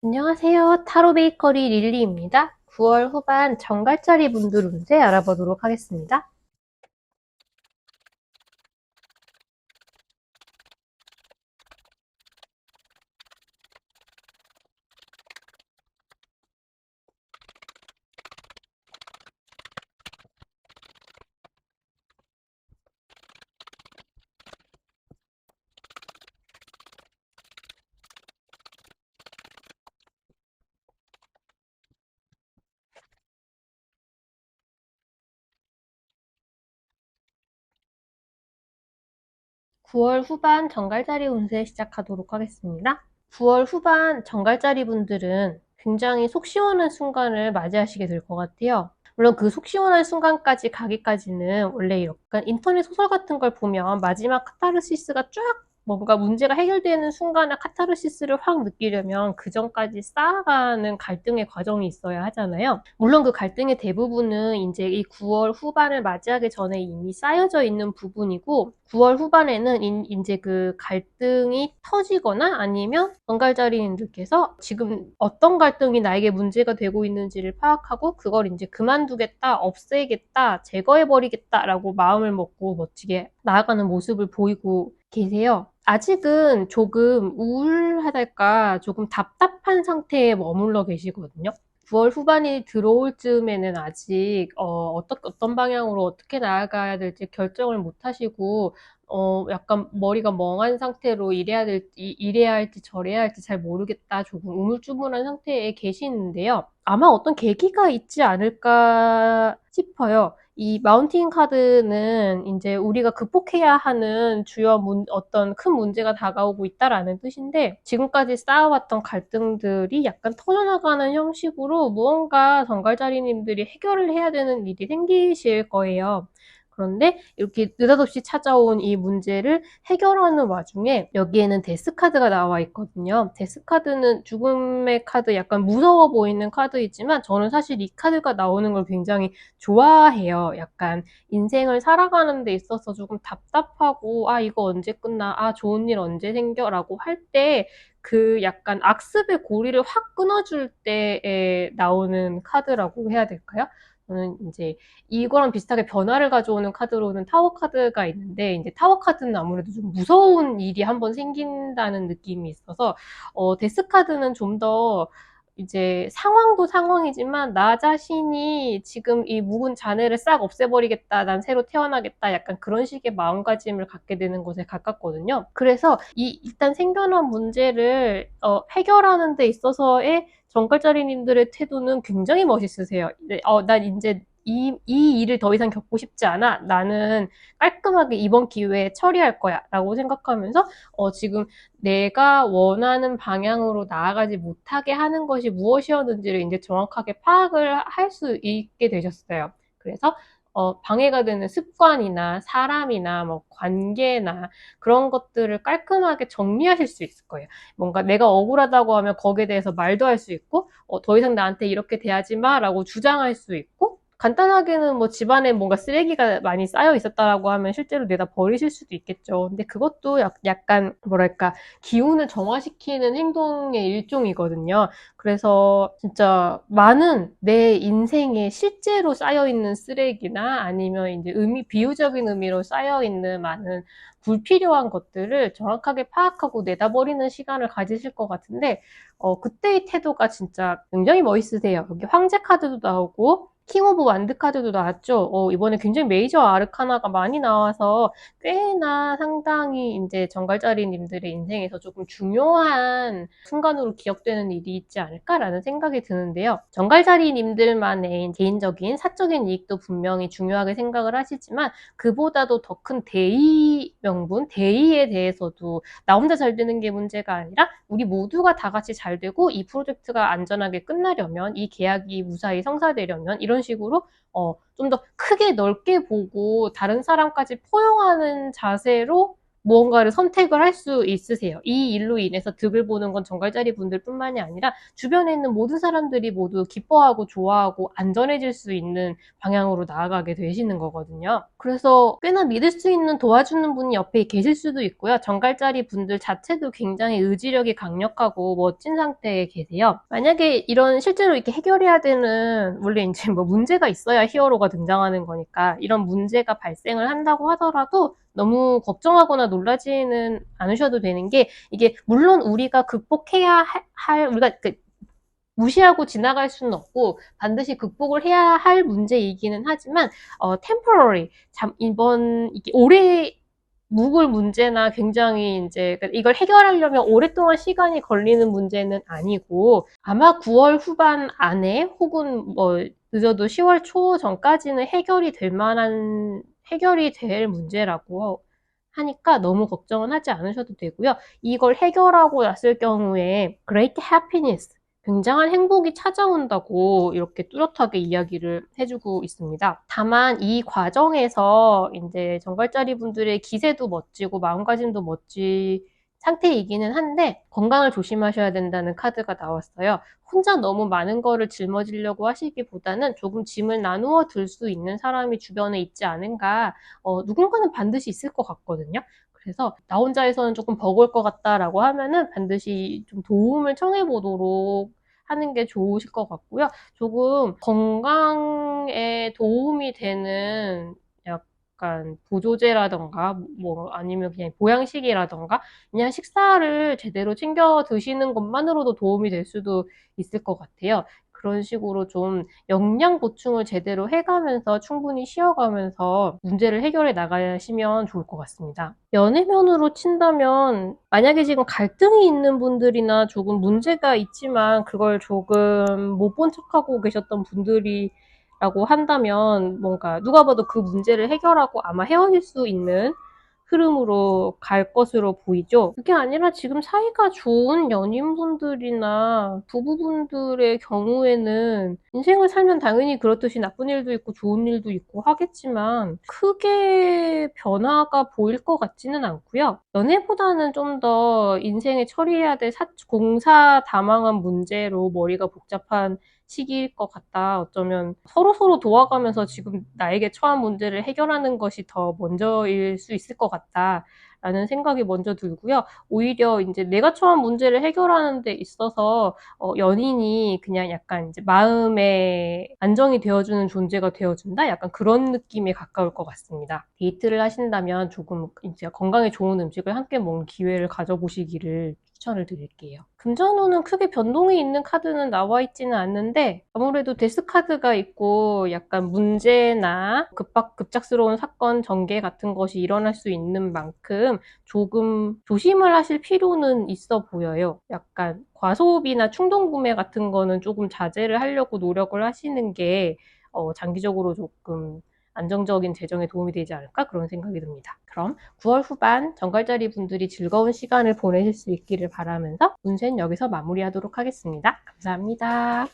안녕하세요. 타로 베이커리 릴리입니다. 9월 후반 정갈자리 분들 운세 알아보도록 하겠습니다. 9월 후반 정갈자리 운세 시작하도록 하겠습니다. 9월 후반 정갈자리 분들은 굉장히 속 시원한 순간을 맞이하시게 될 것 같아요. 물론 그 속 시원한 순간까지 가기까지는 원래 약간 인터넷 소설 같은 걸 보면 마지막 카타르시스가 쫙 뭔가 문제가 해결되는 순간에 카타르시스를 확 느끼려면 그 전까지 쌓아가는 갈등의 과정이 있어야 하잖아요. 물론 그 갈등의 대부분은 이제 이 9월 후반을 맞이하기 전에 이미 쌓여져 있는 부분이고 9월 후반에는 이제 그 갈등이 터지거나 아니면 정갈자리님들께서 지금 어떤 갈등이 나에게 문제가 되고 있는지를 파악하고 그걸 이제 그만두겠다, 없애겠다, 제거해버리겠다라고 마음을 먹고 멋지게 나아가는 모습을 보이고 계세요. 아직은 조금 우울하달까 조금 답답한 상태에 머물러 계시거든요. 9월 후반이 들어올 즈음에는 아직 어떤 방향으로 어떻게 나아가야 될지 결정을 못 하시고 약간 머리가 멍한 상태로 이래야 할지 저래야 할지 잘 모르겠다 조금 우물쭈물한 상태에 계시는데요. 아마 어떤 계기가 있지 않을까 싶어요. 이 마운틴 카드는 이제 우리가 극복해야 하는 어떤 큰 문제가 다가오고 있다라는 뜻인데 지금까지 쌓아왔던 갈등들이 약간 터져나가는 형식으로 무언가 정갈자리님들이 해결을 해야 되는 일이 생기실 거예요. 그런데 이렇게 느닷없이 찾아온 이 문제를 해결하는 와중에 여기에는 데스 카드가 나와 있거든요. 데스 카드는 죽음의 카드, 약간 무서워 보이는 카드이지만 저는 사실 이 카드가 나오는 걸 굉장히 좋아해요. 약간 인생을 살아가는 데 있어서 조금 답답하고 아 이거 언제 끝나? 아 좋은 일 언제 생겨? 라고 할 때 그 약간 악습의 고리를 확 끊어줄 때에 나오는 카드라고 해야 될까요? 저는 이제 이거랑 비슷하게 변화를 가져오는 카드로는 타워 카드가 있는데 이제 타워 카드는 아무래도 좀 무서운 일이 한번 생긴다는 느낌이 있어서 데스 카드는 좀 더 이제 상황도 상황이지만 나 자신이 지금 이 묵은 잔해를 싹 없애버리겠다, 난 새로 태어나겠다, 약간 그런 식의 마음가짐을 갖게 되는 것에 가깝거든요. 그래서 일단 생겨난 문제를 해결하는 데 있어서의 정갈자리님들의 태도는 굉장히 멋있으세요. 난 이제 이 일을 더 이상 겪고 싶지 않아. 나는 깔끔하게 이번 기회에 처리할 거야. 라고 생각하면서, 지금 내가 원하는 방향으로 나아가지 못하게 하는 것이 무엇이었는지를 이제 정확하게 파악을 할 수 있게 되셨어요. 그래서, 방해가 되는 습관이나 사람이나 뭐 관계나 그런 것들을 깔끔하게 정리하실 수 있을 거예요. 뭔가 내가 억울하다고 하면 거기에 대해서 말도 할 수 있고, 더 이상 나한테 이렇게 대하지 마 라고 주장할 수 있고, 간단하게는 뭐 집안에 뭔가 쓰레기가 많이 쌓여 있었다라고 하면 실제로 내다 버리실 수도 있겠죠. 근데 그것도 약간 뭐랄까 기운을 정화시키는 행동의 일종이거든요. 그래서 진짜 많은 내 인생에 실제로 쌓여 있는 쓰레기나 아니면 이제 비유적인 의미로 쌓여 있는 많은 불필요한 것들을 정확하게 파악하고 내다버리는 시간을 가지실 것 같은데 그때의 태도가 진짜 굉장히 멋있으세요. 여기 황제 카드도 나오고 킹 오브 완드 카드도 나왔죠. 이번에 굉장히 메이저 아르카나가 많이 나와서 꽤나 상당히 이제 정갈자리님들의 인생에서 조금 중요한 순간으로 기억되는 일이 있지 않을까라는 생각이 드는데요. 정갈자리님들만의 개인적인 사적인 이익도 분명히 중요하게 생각을 하시지만 그보다도 더 큰 대의 명분, 대의에 대해서도 나 혼자 잘 되는 게 문제가 아니라 우리 모두가 다 같이 잘 되고 이 프로젝트가 안전하게 끝나려면 이 계약이 무사히 성사되려면 이런 식으로 좀 더 크게 넓게 보고 다른 사람까지 포용하는 자세로 무언가를 선택을 할 수 있으세요. 이 일로 인해서 득을 보는 건 정갈자리 분들뿐만이 아니라 주변에 있는 모든 사람들이 모두 기뻐하고 좋아하고 안전해질 수 있는 방향으로 나아가게 되시는 거거든요. 그래서 꽤나 믿을 수 있는 도와주는 분이 옆에 계실 수도 있고요. 정갈자리 분들 자체도 굉장히 의지력이 강력하고 멋진 상태에 계세요. 만약에 이런 실제로 이렇게 해결해야 되는, 원래 이제 뭐 문제가 있어야 히어로가 등장하는 거니까 이런 문제가 발생을 한다고 하더라도 너무 걱정하거나 놀라지는 않으셔도 되는 게, 이게 물론 우리가 극복해야 우리가 무시하고 지나갈 수는 없고 반드시 극복을 해야 할 문제이기는 하지만 temporary, 이번 이게 오래 묵을 문제나 굉장히 이제 이걸 해결하려면 오랫동안 시간이 걸리는 문제는 아니고 아마 9월 후반 안에 혹은 뭐 늦어도 10월 초 전까지는 해결이 될 문제라고 하니까 너무 걱정은 하지 않으셔도 되고요. 이걸 해결하고 났을 경우에 great happiness, 굉장한 행복이 찾아온다고 이렇게 뚜렷하게 이야기를 해주고 있습니다. 다만 이 과정에서 이제 정갈자리 분들의 기세도 멋지고 마음가짐도 멋진 상태이기는 한데 건강을 조심하셔야 된다는 카드가 나왔어요. 혼자 너무 많은 거를 짊어지려고 하시기보다는 조금 짐을 나누어 들 수 있는 사람이 주변에 있지 않은가, 누군가는 반드시 있을 것 같거든요. 그래서 나 혼자 해서는 조금 버거울 것 같다라고 하면은 반드시 좀 도움을 청해 보도록 하는 게 좋으실 것 같고요. 조금 건강에 도움이 되는 약간 보조제라던가 뭐 아니면 그냥 보양식이라던가 그냥 식사를 제대로 챙겨 드시는 것만으로도 도움이 될 수도 있을 것 같아요. 그런 식으로 좀 영양 보충을 제대로 해가면서 충분히 쉬어가면서 문제를 해결해 나가시면 좋을 것 같습니다. 연애면으로 친다면 만약에 지금 갈등이 있는 분들이나 조금 문제가 있지만 그걸 조금 못 본 척하고 계셨던 분들이라고 한다면 뭔가 누가 봐도 그 문제를 해결하고 아마 헤어질 수 있는 흐름으로 갈 것으로 보이죠. 그게 아니라 지금 사이가 좋은 연인분들이나 부부분들의 경우에는 인생을 살면 당연히 그렇듯이 나쁜 일도 있고 좋은 일도 있고 하겠지만 크게 변화가 보일 것 같지는 않고요. 연애보다는 좀 더 인생에 처리해야 될 공사다망한 문제로 머리가 복잡한 시기일 것 같다. 어쩌면 서로서로 도와가면서 지금 나에게 처한 문제를 해결하는 것이 더 먼저일 수 있을 것 같다라는 생각이 먼저 들고요. 오히려 이제 내가 처한 문제를 해결하는 데 있어서 연인이 그냥 약간 이제 마음의 안정이 되어주는 존재가 되어준다? 약간 그런 느낌에 가까울 것 같습니다. 데이트를 하신다면 조금 이제 건강에 좋은 음식을 함께 먹는 기회를 가져보시기를 추천을 드릴게요. 금전운은 크게 변동이 있는 카드는 나와 있지는 않는데 아무래도 데스 카드가 있고 약간 문제나 급작스러운 사건 전개 같은 것이 일어날 수 있는 만큼 조금 조심을 하실 필요는 있어 보여요. 약간 과소비나 충동구매 같은 거는 조금 자제를 하려고 노력을 하시는 게 장기적으로 조금 안정적인 재정에 도움이 되지 않을까 그런 생각이 듭니다. 그럼 9월 후반 정갈자리 분들이 즐거운 시간을 보내실 수 있기를 바라면서 운세는 여기서 마무리하도록 하겠습니다. 감사합니다.